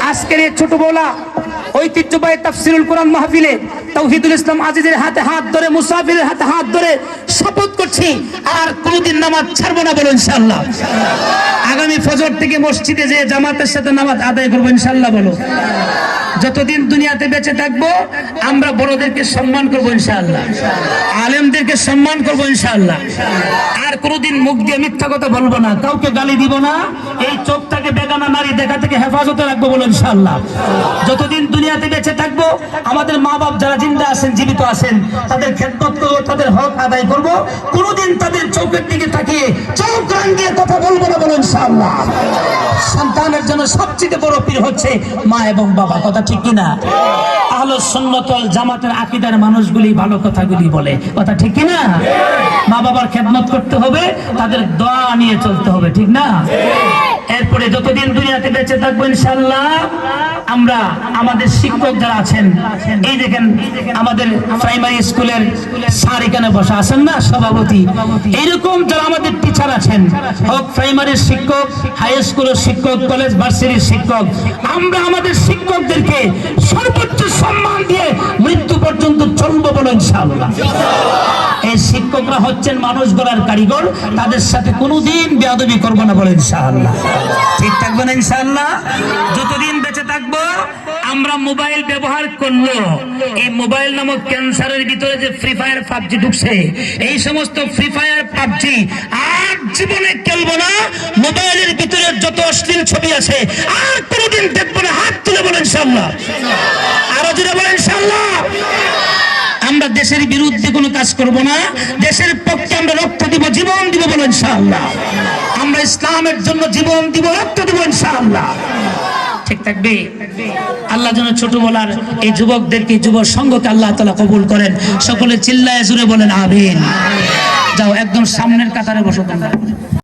আজকের এই ছোট বলা ঐতিহ্যবাহী তাফসিরুল কোরআন মাহফিলে তাওহীদুল ইসলাম আজিজের হাতে হাত ধরে, মুসাফিরের হাতে হাত ধরে শপথ করছি আর কোনোদিন নামাজ ছাড়বো না, বলো ইনশাআল্লাহ। আগামী ফজর থেকে মসজিদে যে জামাতের সাথে নামাজ আদায় করবো ইনশাআল্লাহ, বলো। যতদিন দুনিয়াতে বেঁচে থাকবো আমরা বড়দেরকে সম্মান করবো ইনশাআল্লাহ, আলেমদেরকে সম্মান করবো ইনশাআল্লাহ। আর কোনোদিন মুখ দিয়ে মিথ্যা কথা বলবো না, কাউকে গালি দিব না, এই চোখটাকে বেগানা নারী দেখা থেকে হেফাজতে রাখবো, বলো ইনশাআল্লাহ। যতদিন দুনিয়াতে বেঁচে থাকবো আমাদের মা বাপ যারা জিন্দা আছেন, জীবিত আছেন, তাদের খেদমত করবো, তাদের হক আদায় করবো। কোনোদিন তাদের চোখের দিকে তাকিয়ে চোখ রাঙিয়ে কথা বলবো না, বলো ইনশাআল্লাহ। সন্তানের জন্য সবচেয়ে বড় পীর হচ্ছে মা এবং বাবা, কথা ঠিক কিনা? আহলে সুন্নাত ওয়াল জামাতের আকীদার মানুষগুলি ভালো কথাগুলি বলে, কথা ঠিক কিনা? মা বাবার খেদমত করতে হবে, তাদের দোয়া নিয়ে চলতে হবে, ঠিক না? এরপরে যতদিন দুনিয়াতে বেঁচে থাকবো ইনশাআল্লাহ আমরা আমাদের শিক্ষক যারা আছেন, এই দেখেন আমাদের প্রাইমারি স্কুলের স্যার এখানে বসা আছেন না, সভাপতি, এইরকম যারা আমাদের টিচার আছেন, হোক প্রাইমারির শিক্ষক, হাই স্কুলের শিক্ষক, কলেজ ভার্সিটির শিক্ষক, আমরা আমাদের শিক্ষকদেরকে সর্বোচ্চ সম্মান দিয়ে মৃত্যু পর্যন্ত চলবো, বলো ইনশাআল্লাহ। এই শিক্ষকরা হচ্ছেন মানুষ গড়ার কারিগর, তাদের সাথে কোনোদিন বেয়াদবি করবো না, বলো ইনশাআল্লাহ। ঠিক থাকবে না ইনশাআল্লাহ? যতদিন বেঁচে থাকবো আমরা মোবাইল ব্যবহার করলো, এই মোবাইল নামক ক্যান্সারের ভিতরে যে ফ্রি ফায়ার পাবজি ঢুকছে, এই সমস্ত ফ্রি ফায়ার পাবজি আর জীবনে খেলবো না। মোবাইলের ভিতরে যত অশ্লীল ছবি আছে আর কোনোদিন দেখবো না, হাত তুলে বলেন ইনশাআল্লাহ, আরো জোরে বলেন ইনশাআল্লাহ। আমরা দেশের বিরুদ্ধে কোনো কাজ করব না, দেশের পক্ষে আমরা রক্ত দিব, জীবন দিব, বলো ইনশাআল্লাহ। আমরা ইসলামের জন্য জীবন দিব, রক্ত দিব ইনশাআল্লাহ। ঠিক থাকবে? আল্লাহ যেন ছোট বলার এই যুবকদেরকে, যুব সংঘকে আল্লাহ তাআলা কবুল করেন। সকলে চিল্লায়ে জোরে বলেন আমিন। যাও একদম সামনের কাতারে বসো তোমরা।